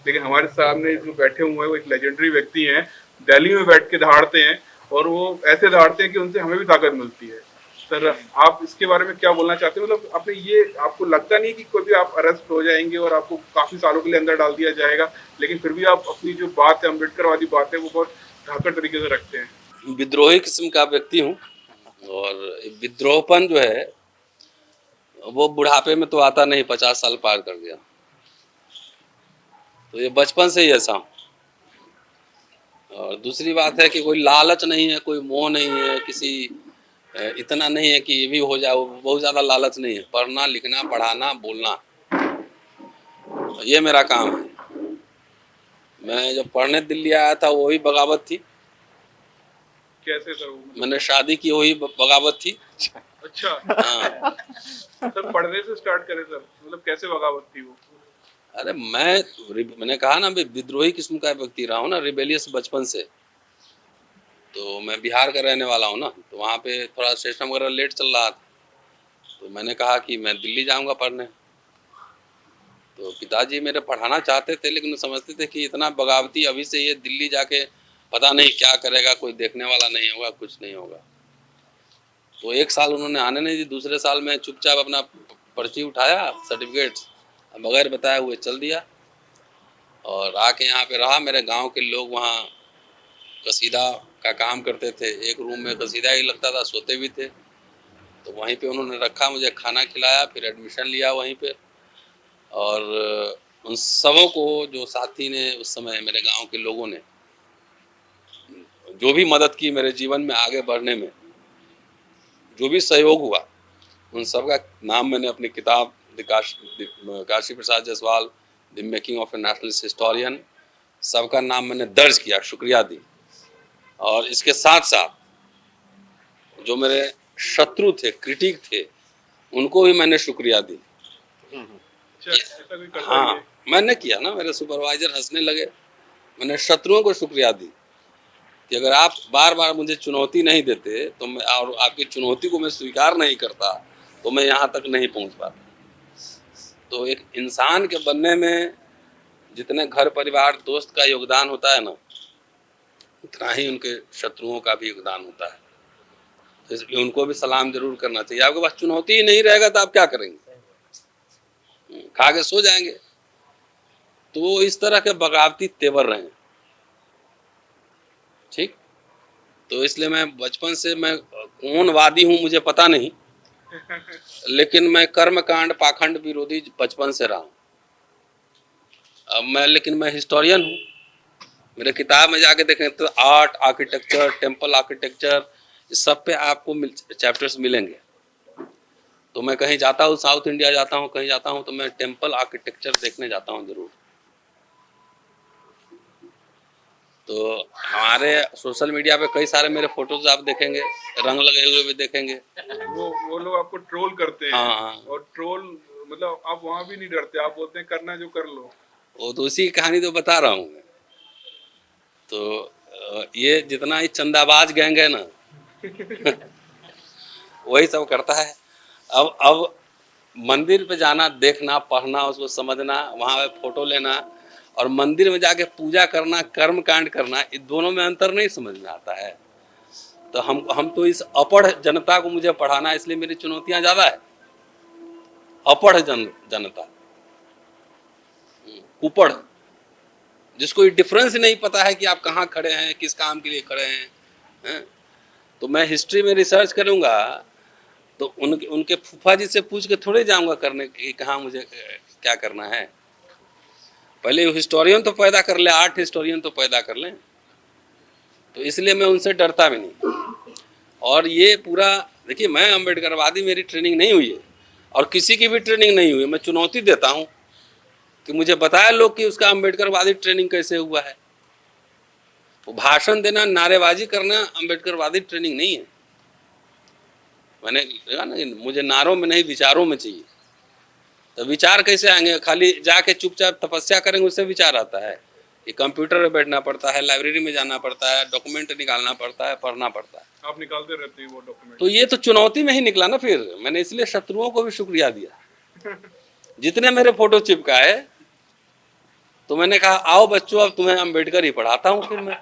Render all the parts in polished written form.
लेकिन हमारे सामने जो बैठे हुए हैं वो एक लेजेंडरी व्यक्ति हैं, दिल्ली में बैठ के दहाड़ते हैं और वो ऐसे दहाड़ते हैं कि उनसे हमें भी ताकत मिलती है। सर आप इसके बारे में क्या बोलना चाहते हैं? मतलब आपने ये आपको लगता नहीं कि कभी आप अरेस्ट हो जाएंगे और आपको काफी सालों के लिए अंदर डाल दिया जाएगा, लेकिन फिर भी आप अपनी जो बात है अम्बेडकर वाली बात है वो बहुत धाकड़ तरीके से रखते हैं? विद्रोही किस्म का व्यक्ति हूँ और विद्रोहपन जो है वो बुढ़ापे में तो आता नहीं, 50 साल पार कर गया, तो ये बचपन से ही ऐसा हूँ। और दूसरी बात है कि कोई लालच नहीं है, कोई मोह नहीं है, किसी इतना नहीं है कि ये भी हो जाए, बहुत ज़्यादा लालच नहीं है। पढ़ना लिखना पढ़ाना बोलना ये मेरा काम है। मैं जब पढ़ने दिल्ली आया था वही बगावत थी, कैसे सर वो? मैंने शादी की वही बगावत थी। अच्छा। हाँ। सर पढ़ने से स्टार्ट करें सर, मतलब कैसे बगावत थी वो? अरे मैंने कहा ना, मैं विद्रोही किस्म का व्यक्ति रहा हूँ ना, रिबेलियस बचपन से। तो मैं बिहार का रहने वाला हूँ ना, तो वहाँ पे थोड़ा सिस्टम वगैरह लेट चल रहा था, तो मैंने कहा कि मैं दिल्ली जाऊँगा पढ़ने। तो पिताजी मेरे पढ़ाना चाहते थे, लेकिन समझते थे कि इतना बगावती अभी से ये दिल्ली जाके पता नहीं क्या करेगा, कोई देखने वाला नहीं होगा, कुछ नहीं होगा। तो 1 साल उन्होंने आने नहीं दी। दूसरे साल में चुपचाप अपना पर्ची उठाया, सर्टिफिकेट बगैर बताए हुए चल दिया और आके यहाँ पे रहा। मेरे गांव के लोग वहाँ कसीदा का काम करते थे, एक रूम में कसीदा ही लगता था, सोते भी थे। तो वहीं पे उन्होंने रखा, मुझे खाना खिलाया, फिर एडमिशन लिया वहीं पे। और उन सबों को, जो साथी ने उस समय, मेरे गांव के लोगों ने जो भी मदद की मेरे जीवन में आगे बढ़ने में, जो भी सहयोग हुआ, उन सब का नाम मैंने अपनी किताब Kashi Prasad Jayaswal the making of a nationalist historian, सबका नाम मैंने दर्ज किया, शुक्रिया दी। और इसके साथ साथ जो मेरे शत्रु थे, क्रिटिक थे, उनको भी मैंने शुक्रिया दी। अच्छा, ऐसा कोई करता भी हाँ, है? मैंने किया ना, मेरे सुपरवाइजर हंसने लगे। मैंने शत्रुओं को शुक्रिया दी कि अगर आप बार बार मुझे चुनौती नहीं देते तो मैं, और आपकी चुनौती को मैं स्वीकार नहीं करता, तो मैं यहाँ तक नहीं पहुँच पाता। तो एक इंसान के बनने में जितने घर परिवार दोस्त का योगदान होता है ना, उतना ही उनके शत्रुओं का भी योगदान होता है। तो इसलिए उनको भी सलाम जरूर करना चाहिए। आपके पास चुनौती ही नहीं रहेगा तो आप क्या करेंगे? खा के सो जाएंगे। तो वो इस तरह के बगावती तेवर रहे। ठीक, तो इसलिए मैं बचपन से, मैं कौन वादी हूँ मुझे पता नहीं, लेकिन मैं कर्मकांड पाखंड विरोधी बचपन से रहा हूँ। अब लेकिन मैं हिस्टोरियन हूँ। मेरे किताब में जाके देखें तो आर्ट, आर्किटेक्चर, टेम्पल आर्किटेक्चर, इस सब पे आपको चैप्टर्स मिलेंगे। तो मैं कहीं जाता हूँ, साउथ इंडिया जाता हूँ, कहीं जाता हूँ, तो मैं टेम्पल आर्किटेक्चर देखने जाता हूँ जरूर। तो हमारे सोशल मीडिया पे कई सारे मेरे फोटोज आप देखेंगे, रंग लगे हुए भी देखेंगे। वो लोग आपको ट्रोल करते हैं। हाँ हाँ, और ट्रोल मतलब आप वहां भी नहीं डरते, आप बोलते हैं करना जो कर लो। वो तो उसी की कहानी तो बता रहा हूँ मैं। तो ये जितना ही चंदाबाज गैंग है ना वही सब करता है। अब मंदिर पे जाना, देखना, पढ़ना, उसको समझना, वहाँ पे फोटो लेना और मंदिर में जाके पूजा करना, कर्म कांड करना, इन दोनों में अंतर नहीं समझ में आता है। तो हम तो इस अपढ़ जनता को मुझे पढ़ाना है, इसलिए मेरी चुनौतियां ज्यादा है। अपढ़ जनता, कुपढ़, जिसको ये डिफरेंस नहीं पता है कि आप कहाँ खड़े हैं, किस काम के लिए खड़े हैं? तो मैं हिस्ट्री में रिसर्च करूंगा तो उनके फूफा जी से पूछ के थोड़े जाऊंगा करने कि कहाँ मुझे क्या करना है। पहले हिस्टोरियन तो पैदा कर ले, आर्ट हिस्टोरियन तो पैदा कर लें। तो इसलिए मैं उनसे डरता भी नहीं। और ये पूरा देखिए, मैं अम्बेडकरवादी, मेरी ट्रेनिंग नहीं हुई है और किसी की भी ट्रेनिंग नहीं हुई है। मैं चुनौती देता हूँ कि मुझे बताया लोग कि उसका अम्बेडकरवादी ट्रेनिंग कैसे हुआ है। वो भाषण देना, नारेबाजी करना अम्बेडकरवादी ट्रेनिंग नहीं है। मैंने कहा ना, मुझे नारों में नहीं विचारों में चाहिए। तो विचार कैसे आएंगे? खाली जाके चुपचाप तपस्या करेंगे उससे विचार आता है? कि कंप्यूटर में बैठना पड़ता है, लाइब्रेरी में जाना पड़ता है, डॉक्यूमेंट निकालना पड़ता है, पढ़ना पड़ता है। आप निकालते रहते हैं वो डॉक्यूमेंट। तो ये तो चुनौती में ही निकला ना। फिर मैंने इसलिए शत्रुओं को भी शुक्रिया दिया जितने मेरे फोटो चिपकाए। तो मैंने कहा आओ बच्चों, अब तुम्हें अम्बेडकर ही पढ़ाता हूँ। फिर मैं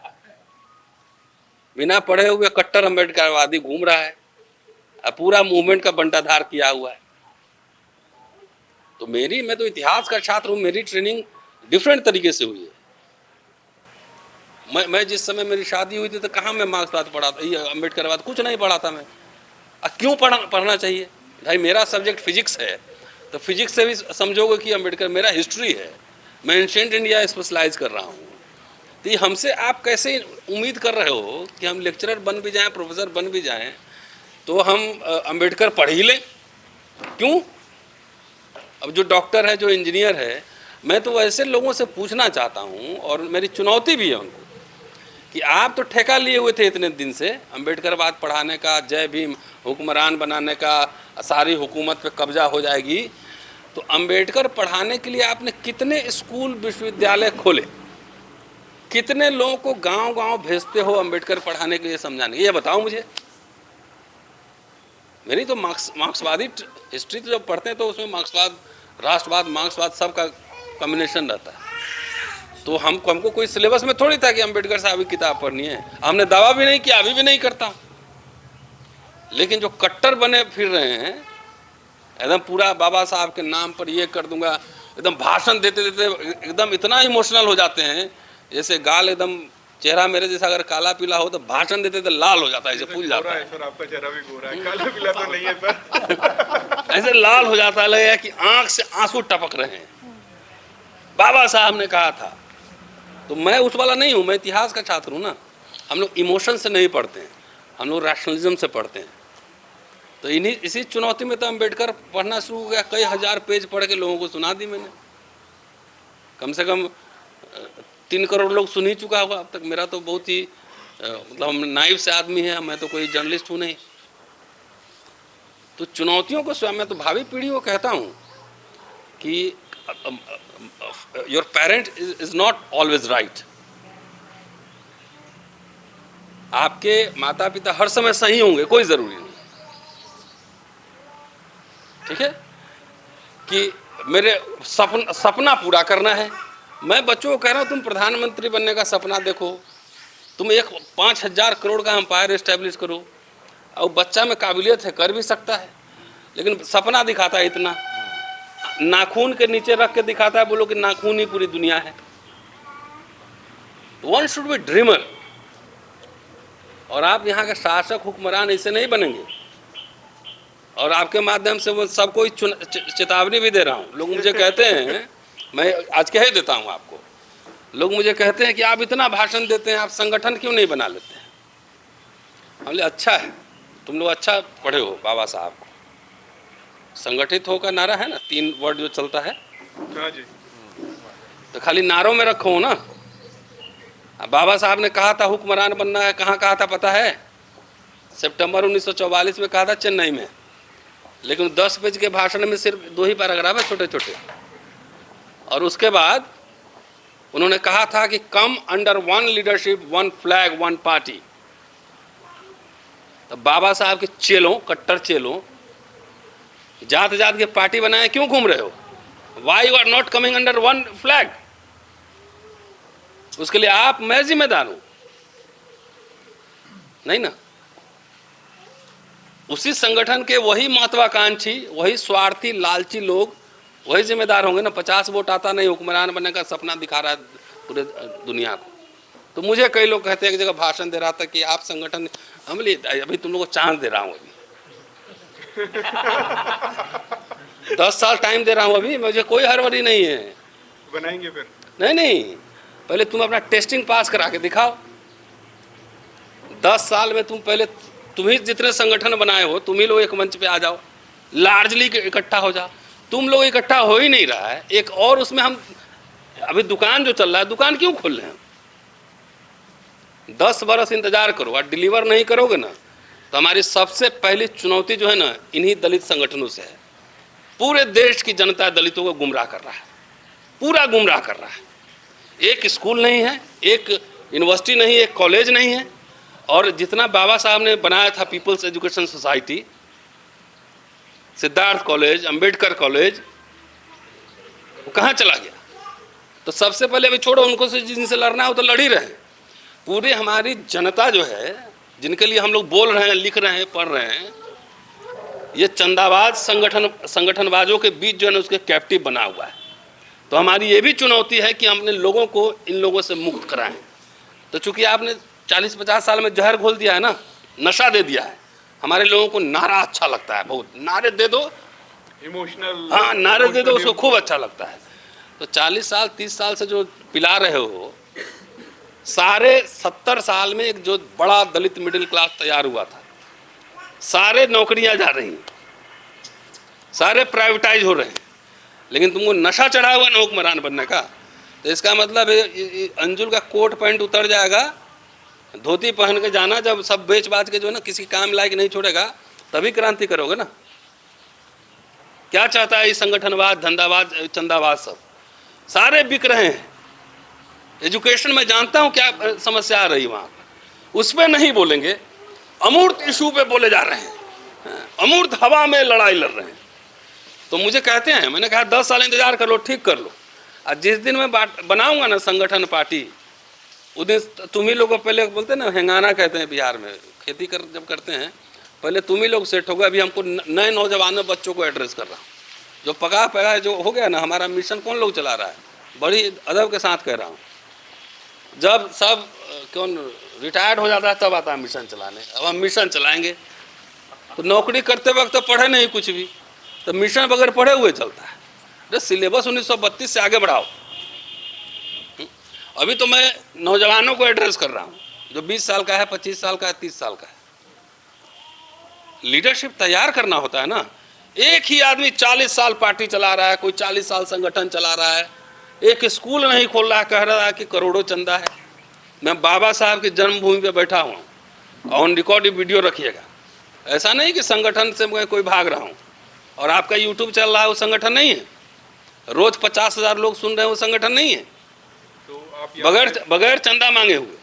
बिना पढ़े हुए कट्टर अम्बेडकरवादी घूम रहा है, अब पूरा मूवमेंट का बंटाधार किया हुआ है। तो मैं तो इतिहास का छात्र हूँ, मेरी ट्रेनिंग डिफरेंट तरीके से हुई है। मैं जिस समय मेरी शादी हुई थी तो कहाँ मैं मार्क्सवाद पढ़ा था, ये अम्बेडकरवाद कुछ नहीं पढ़ा था मैं। क्यों पढ़ना चाहिए भाई? मेरा सब्जेक्ट फिजिक्स है, तो फिजिक्स से भी समझोगे कि अम्बेडकर, मेरा हिस्ट्री है, मैं एंशिएंट इंडिया स्पेशलाइज कर रहा हूँ। तो ये हमसे आप कैसे उम्मीद कर रहे हो कि हम लेक्चरर बन भी जाएं, प्रोफेसर बन भी जाएं, तो हम अम्बेडकर पढ़ ही लें? क्यों? अब जो डॉक्टर है, जो इंजीनियर है, मैं तो ऐसे लोगों से पूछना चाहता हूँ, और मेरी चुनौती भी है उनको, कि आप तो ठेका लिए हुए थे इतने दिन से अम्बेडकरवाद पढ़ाने का, जय भीम, हुक्मरान बनाने का, सारी हुकूमत पे कब्जा हो जाएगी। तो अम्बेडकर पढ़ाने के लिए आपने कितने स्कूल विश्वविद्यालय खोले, कितने लोगों को गांव गांव भेजते हो अम्बेडकर पढ़ाने के लिए, समझाने? ये बताओ मुझे। मेरी तो मार्क्सवादी हिस्ट्री तो जब पढ़ते हैं तो उसमें मार्क्सवाद, राष्ट्रवाद, मार्क्सवाद सब का कॉम्बिनेशन रहता है। तो हमको कोई सिलेबस में थोड़ी था कि अम्बेडकर साहब की किताब पढ़नी है। हमने दावा भी नहीं किया, अभी भी नहीं करता। लेकिन जो कट्टर बने फिर रहे हैं, एकदम पूरा बाबा साहब के नाम पर ये कर दूंगा, एकदम भाषण देते देते एकदम इतना इमोशनल हो जाते हैं, जैसे गाल एकदम, चेहरा मेरे जैसा अगर काला पीला हो तो भाषण देते तो लाल हो जाता है, ऐसे फूल जाता है। सर आपका चेहरा भी गोरा है, काला पीला तो नहीं है सर। ऐसे लाल हो जाता है, लगेगा कि आंख से आंसू टपक रहे हैं। बाबा साहब ने कहा था। तो मैं उस वाला नहीं हूँ, मैं इतिहास का छात्र हूँ ना। हम लोग इमोशन से नहीं पढ़ते हैं, हम लोग रैशनलिज्म से पढ़ते हैं। तो इसी चुनौती में तो अम्बेडकर पढ़ना शुरू हो गया। कई हजार पेज पढ़ के लोगों को सुना दी मैंने, कम से कम 3 करोड़ लोग सुन ही चुका होगा अब तक। मेरा तो बहुत ही मतलब हम नाइव से आदमी है, मैं तो कोई जर्नलिस्ट हूँ नहीं। तो चुनौतियों को स्वयं, मैं तो भावी पीढ़ी को कहता हूँ कि your parent is not always right. आपके माता पिता हर समय सही होंगे, कोई जरूरी नहीं। ठीक है कि मेरे सपना पूरा करना है। मैं बच्चों को कह रहा हूँ, तुम प्रधानमंत्री बनने का सपना देखो, तुम 5,000 करोड़ का एम्पायर एस्टेब्लिश करो। और बच्चा में काबिलियत है, कर भी सकता है, लेकिन सपना दिखाता है इतना, नाखून के नीचे रख के दिखाता है, बोलो कि नाखून ही पूरी दुनिया है। One should be dreamer. और आप यहाँ के शासक हुक्मरान ऐसे नहीं बनेंगे। और आपके माध्यम से वो सबको चेतावनी भी दे रहा हूँ। लोग मुझे कहते हैं, मैं आज कह देता हूँ आपको, लोग मुझे कहते हैं कि आप इतना भाषण देते हैं, आप संगठन क्यों नहीं बना लेते हैं? हमने अच्छा है, तुम लोग अच्छा पढ़े हो बाबा साहब को। संगठित होकर नारा है ना, 3 वर्ड जो चलता है। हाँ जी। तो खाली नारों में रखो ना। बाबा साहब ने कहा था हुक्मरान बनना है, कहाँ कहा था पता है? सितंबर 1944 में कहा था, चेन्नई में। लेकिन 10 पेज के भाषण में सिर्फ 2 ही पैराग्राफ है, छोटे छोटे। और उसके बाद उन्होंने कहा था कि come under one leadership, one flag, one party. तो बाबा साहब के चेलों, कट्टर चेलों, जात जात के पार्टी बनाए क्यों घूम रहे हो? Why you are not coming under one flag? उसके लिए आप, मैं जिम्मेदार हूं, नहीं ना? उसी संगठन के वही महत्वाकांक्षी, वही स्वार्थी, लालची लोग वही जिम्मेदार होंगे ना। 50 वोट आता नहीं, हुक्मरान बनने का सपना दिखा रहा है पूरे दुनिया को। तो मुझे कई लोग कहते हैं, एक जगह भाषण दे रहा था कि आप संगठन, अभी तुम लोगों को चांस दे रहा हूं, अभी 10 साल टाइम दे रहा हूं, अभी मुझे कोई हड़बड़ी नहीं है। बनाएंगे फिर? नहीं, पहले तुम अपना टेस्टिंग पास करा के दिखाओ। 10 साल में तुम ही जितने संगठन बनाए हो, तुम ही लोग एक मंच पे आ जाओ, लार्जली इकट्ठा हो जाओ। तुम लोग इकट्ठा हो ही नहीं रहा है। एक और उसमें हम अभी दुकान जो चल रहा है, दुकान क्यों खोल रहे हैं? 10 बरस इंतजार करो और डिलीवर नहीं करोगे ना, तो हमारी सबसे पहली चुनौती जो है ना, इन्हीं दलित संगठनों से है। पूरे देश की जनता दलितों को गुमराह कर रहा है, पूरा गुमराह कर रहा है। एक स्कूल नहीं है, एक यूनिवर्सिटी नहीं, एक कॉलेज नहीं है। और जितना बाबा साहब ने बनाया था people's education society, Siddharth college, Ambedkar college, वो कहाँ चला गया? तो सबसे पहले अभी छोड़ो, उनको से जिनसे लड़ना हो तो लड़ ही रहे हैं। पूरी हमारी जनता जो है, जिनके लिए हम लोग बोल रहे हैं, लिख रहे हैं, पढ़ रहे हैं, ये चंदाबाज संगठनबाजों के बीच जो है ना उसके कैप्टिव बना हुआ है। तो हमारी ये भी चुनौती है कि हम अपने लोगों को इन लोगों से मुक्त कराएं। तो चूंकि आपने 40-50 साल में जहर घोल दिया है ना, नशा दे दिया है, हमारे लोगों को नारा अच्छा लगता है, बहुत नारे दे दो, इमोशनल, हाँ नारे दे दो, उसको खूब अच्छा लगता है। तो 40 साल 30 साल से जो पिला रहे हो, सारे 70 साल में एक जो बड़ा दलित मिडिल क्लास तैयार हुआ था, सारे नौकरियां जा रही हैं, सारे प्राइवेटाइज हो रहे हैं, लेकिन तुमको नशा चढ़ा हुआ ना हुक्मरान बनने का। तो इसका मतलब है अंजुल का कोट पैंट उतर जाएगा, धोती पहन के जाना, जब सब बेच बाच के जो है ना किसी काम लायक नहीं छोड़ेगा, तभी क्रांति करोगे ना। क्या चाहता है ये संगठनवाद, धंधावाद, चंदावाद, सब सारे बिक रहे हैं। एजुकेशन में जानता हूँ क्या समस्या आ रही वहाँ, उस पर नहीं बोलेंगे, अमूर्त इशू पे बोले जा रहे हैं, अमूर्त हवा में लड़ाई लड़ रहे हैं। तो मुझे कहते हैं, मैंने कहा 10 साल इंतजार कर लो, ठीक कर लो, और जिस दिन मैं बनाऊंगा ना संगठन पार्टी, उस दिन तुम ही लोग को, पहले बोलते हैं ना हेंगाना कहते हैं बिहार में, खेती जब करते हैं पहले तुम ही लोग सेट होगा। अभी हमको नए नौजवानों बच्चों को एड्रेस कर रहा हूँ, जो पका पका जो हो गया ना, हमारा मिशन कौन लोग चला रहा है, बड़ी अदब के साथ कह रहा हूँ। जब सब कौन रिटायर्ड हो जाता है तब आता है मिशन चलाने, अब हम मिशन चलाएंगे। तो नौकरी करते वक्त तो पढ़े नहीं कुछ भी, तो मिशन बगैर पढ़े हुए चलता है। अरे सिलेबस 1932 से आगे बढ़ाओ। अभी तो मैं नौजवानों को एड्रेस कर रहा हूँ, जो 20 साल का है, 25 साल का है, 30 साल का है। लीडरशिप तैयार करना होता है ना। एक ही आदमी 40 साल पार्टी चला रहा है, कोई 40 साल संगठन चला रहा है, एक स्कूल नहीं खोल रहा है, कह रहा है कि करोड़ों चंदा है। मैं बाबा साहब की जन्मभूमि पे बैठा हूँ, ऑन रिकॉर्ड वीडियो रखिएगा। ऐसा नहीं कि संगठन से मैं कोई भाग रहा हूँ। और आपका यूट्यूब चल रहा है, वो संगठन नहीं है। रोज 50,000 लोग सुन रहे हैं, वो संगठन नहीं है। तो आप बगैर चंदा मांगे हुए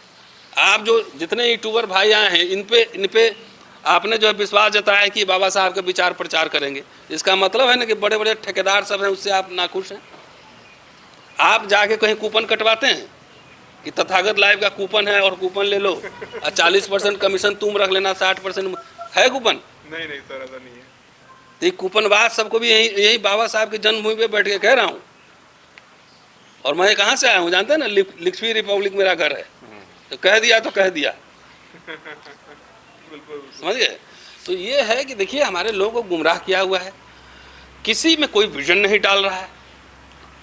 आप जो जितने यूट्यूबर भाई आए हैं, इन पे आपने जो है विश्वास जताया है कि बाबा साहब के विचार प्रचार करेंगे। इसका मतलब है ना कि बड़े बड़े ठेकेदार सब हैं, उससे आप नाखुश हैं। आप जाके कहीं कूपन कटवाते हैं कि तथागत लाइव का कूपन है और कूपन ले लो, और 40% कमीशन तुम रख लेना, 60% है कूपन? नहीं सर, ऐसा नहीं है। तो ये कूपनबाज सबको भी यही बाबा साहब की जन्मभूमि पे बैठ के कह रहा हूँ। और मैं कहाँ से आया हूँ जानते हैं ना, लिखवी रिपब्लिक मेरा घर है। तो कह दिया तो कह दिया, समझ गए। तो ये है कि देखिए हमारे लोगों को गुमराह किया हुआ है, किसी में कोई विजन नहीं डाल रहा है।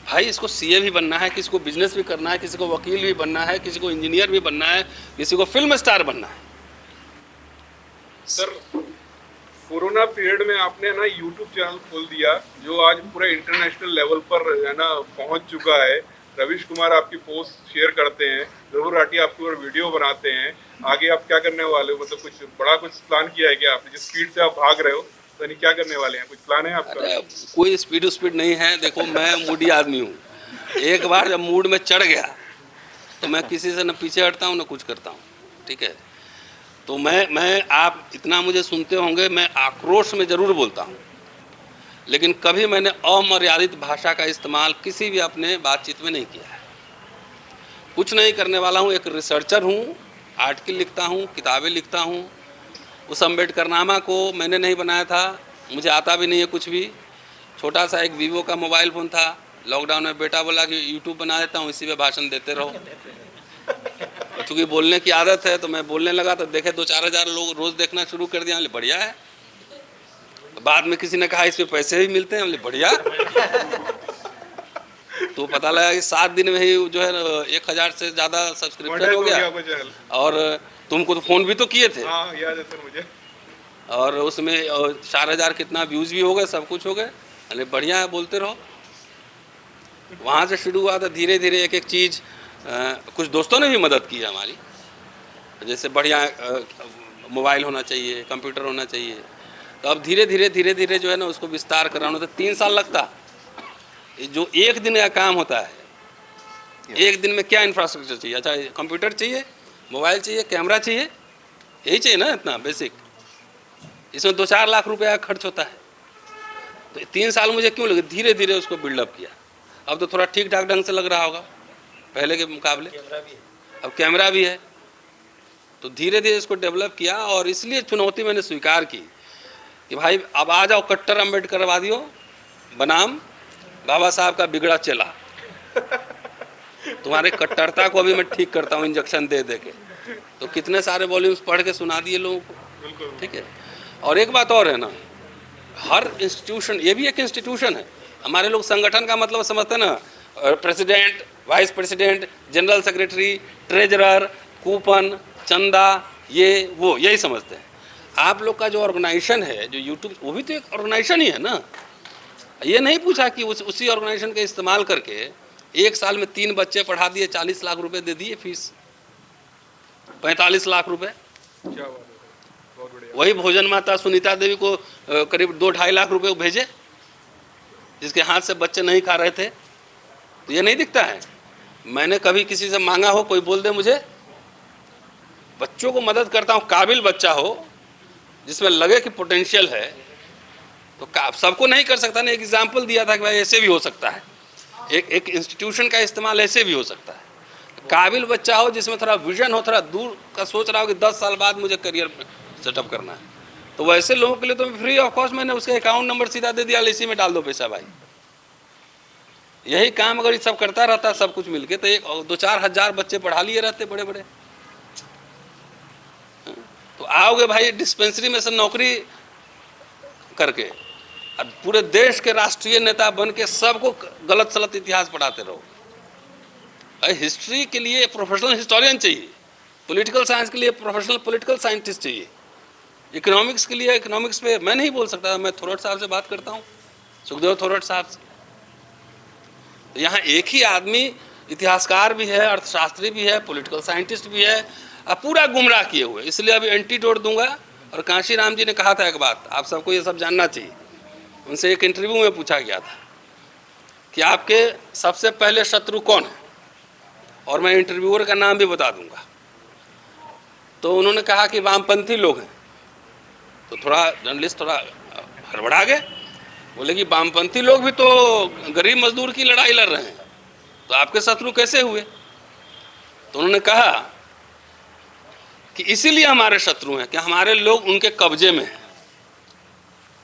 भाई इसको सीए भी बनना है, किसी को बिजनेस भी करना है, किसी को वकील भी बनना है, किसी को इंजीनियर भी बनना है, किसी को फिल्म स्टार बनना है। सर कोरोना पीरियड में आपने ना यूट्यूब चैनल खोल दिया, जो आज पूरे इंटरनेशनल लेवल पर है ना पहुंच चुका है। रवीश कुमार आपकी पोस्ट शेयर करते हैं, ध्रुव राठी आपके ऊपर वीडियो बनाते हैं। आगे आप क्या करने वाले हो, मतलब कुछ बड़ा कुछ प्लान किया है क्या आपने? जिस स्पीड से आप भाग रहे हो, तो नहीं क्या करने वाले हैं, कुछ प्लान है आपका? अरे कोई स्पीड नहीं है। देखो मैं मूडी आदमी हूँ, एक बार जब मूड में चढ़ गया तो मैं किसी से न पीछे हटता हूँ न कुछ करता हूँ, ठीक है। तो मैं आप इतना मुझे सुनते होंगे, मैं आक्रोश में ज़रूर बोलता हूँ, लेकिन कभी मैंने अमर्यादित भाषा का इस्तेमाल किसी भी अपने बातचीत में नहीं किया है। कुछ नहीं करने वाला हूँ, एक रिसर्चर हूँ, आर्टिकल लिखता हूँ, किताबें लिखता हूँ। उस अम्बेडकरनामा को मैंने नहीं बनाया था, मुझे आता भी नहीं है कुछ भी। छोटा सा एक वीवो का मोबाइल फ़ोन था, लॉकडाउन में बेटा बोला कि यूट्यूब बना देता हूँ, इसी पे भाषण देते रहो। क्योंकि बोलने की आदत है तो मैं बोलने लगा, तो देखे 2-4 हज़ार लोग रोज़ देखना शुरू कर दिया। बढ़िया है। बाद में किसी ने कहा इस पे पैसे भी मिलते हैं, बढ़िया। तो पता लगा कि 7 दिन में ही जो है 1000 से ज़्यादा सब्सक्रिप्शन हो गया। और तुमको तो फ़ोन भी तो किए थे। हाँ, याद है सर मुझे। और उसमें 4000 कितना व्यूज़ भी हो गए, सब कुछ हो गए। अरे बढ़िया है, बोलते रहो। वहाँ से शुरू हुआ था, धीरे धीरे एक एक चीज़। कुछ दोस्तों ने भी मदद की है हमारी, जैसे बढ़िया मोबाइल होना चाहिए, कंप्यूटर होना चाहिए। तो अब धीरे धीरे जो है ना उसको विस्तार कराना। तो 3 साल लगता। जो एक दिन का काम होता है, एक दिन में क्या इंफ्रास्ट्रक्चर चाहिए? अच्छा, कंप्यूटर चाहिए, मोबाइल चाहिए, कैमरा चाहिए, यही चाहिए ना, इतना बेसिक। इसमें 2-4 लाख रुपया खर्च होता है। तो 3 साल मुझे क्यों लगे? धीरे धीरे उसको बिल्डअप किया। अब तो थोड़ा ठीक ठाक ढंग से लग रहा होगा पहले के मुकाबले, अब कैमरा भी है। तो धीरे धीरे इसको डेवलप किया और इसलिए चुनौती मैंने स्वीकार की कि भाई अब आ जाओ कट्टर अम्बेडकरवादियों बनाम बाबा साहब का बिगड़ा चेला, तुम्हारे कट्टरता को अभी मैं ठीक करता हूँ इंजेक्शन दे दे के। तो कितने सारे वॉल्यूम्स पढ़ के सुना दिए लोगों को, ठीक है। और एक बात और है ना, हर इंस्टीट्यूशन, ये भी एक इंस्टीट्यूशन है। हमारे लोग संगठन का मतलब समझते हैं ना, president, vice president, general secretary, treasurer, coupon, चंदा, ये वो यही समझते हैं। आप लोग का जो ऑर्गेनाइजेशन है, जो यूट्यूब, वो भी तो एक ऑर्गेनाइजेशन ही है ना। ये नहीं पूछा कि उसी ऑर्गेनाइजेशन का इस्तेमाल करके एक साल में 3 बच्चे पढ़ा दिए, 40 लाख रुपए दे दिए फीस, 45 लाख रुपए। क्या बात है, बहुत बढ़िया। वही भोजन माता सुनीता देवी को करीब 2-2.5 लाख रुपए भेजे, जिसके हाथ से बच्चे नहीं खा रहे थे। तो ये नहीं दिखता है। मैंने कभी किसी से मांगा हो, कोई बोल दे मुझे, बच्चों को मदद करता हूँ, काबिल बच्चा हो जिसमें लगे कि पोटेंशियल है, तो सबको नहीं कर सकता ना। एक एग्जाम्पल दिया था कि भाई ऐसे भी हो सकता है, एक इंस्टीट्यूशन का इस्तेमाल ऐसे भी हो सकता है। काबिल बच्चा हो जिसमें थोड़ा विजन हो, थोड़ा दूर का सोच रहा हो कि 10 साल बाद मुझे करियर सेटअप करना है, तो वैसे लोगों के लिए तो फ्री ऑफ कॉस्ट मैंने उसके अकाउंट नंबर सीधा दे दिया, इसी में डाल दो पैसा भाई। यही काम अगर ये सब करता रहता सब कुछ मिलके, तो 1-2-4 हज़ार बच्चे पढ़ा लिए रहते बड़े बड़े। तो आओगे भाई डिस्पेंसरी में से नौकरी करके और पूरे देश के राष्ट्रीय नेता बन के सबको गलत सलत इतिहास पढ़ाते रहो। हिस्ट्री के लिए प्रोफेशनल हिस्टोरियन चाहिए, पॉलिटिकल साइंस के लिए प्रोफेशनल पॉलिटिकल साइंटिस्ट चाहिए, इकोनॉमिक्स के लिए इकोनॉमिक्स पे मैं नहीं बोल सकता। मैं थोरट साहब से बात करता हूँ, सुखदेव थोरट साहब से। तो यहाँ एक ही आदमी इतिहासकार भी है, अर्थशास्त्री भी है, पॉलिटिकल साइंटिस्ट भी है, अब पूरा गुमराह किए हुए। इसलिए अभी एंटीडोट दूंगा। और कांशी राम जी ने कहा था एक बात, आप सबको ये सब जानना चाहिए। उनसे एक इंटरव्यू में पूछा गया था कि आपके सबसे पहले शत्रु कौन है, और मैं इंटरव्यूअर का नाम भी बता दूंगा। तो उन्होंने कहा कि वामपंथी लोग हैं। तो थोड़ा जर्नलिस्ट थोड़ा हड़बड़ा गए, बोले कि वामपंथी लोग भी तो गरीब मजदूर की लड़ाई लड़ रहे हैं, तो आपके शत्रु कैसे हुए? तो उन्होंने कहा कि इसीलिए हमारे शत्रु हैं कि हमारे लोग उनके कब्जे में हैं,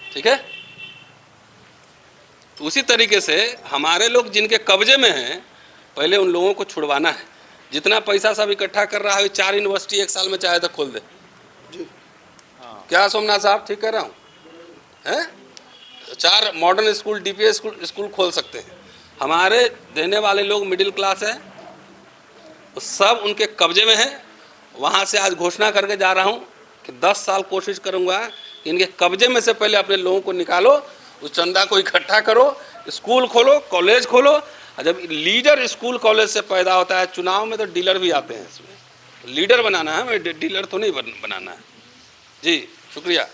ठीक है। तो उसी तरीके से हमारे लोग जिनके कब्जे में हैं, पहले उन लोगों को छुड़वाना है। जितना पैसा सब इकट्ठा कर रहा है, 4 यूनिवर्सिटी एक साल में चाहे तो खोल दे जी। क्या सोमनाथ साहब ठीक कह रहा हूँ? हैं 4 मॉडर्न स्कूल, डीपीएस स्कूल खोल सकते हैं। हमारे देने वाले लोग मिडिल क्लास हैं, तो सब उनके कब्जे में है। वहाँ से आज घोषणा करके जा रहा हूँ कि 10 साल कोशिश करूँगा कि इनके कब्जे में से पहले अपने लोगों को निकालो, उस चंदा को इकट्ठा करो, स्कूल खोलो, कॉलेज खोलो। और जब लीडर स्कूल कॉलेज से पैदा होता है, चुनाव में तो डीलर भी आते हैं, इसमें लीडर बनाना है, डीलर तो नहीं बनाना है जी। शुक्रिया।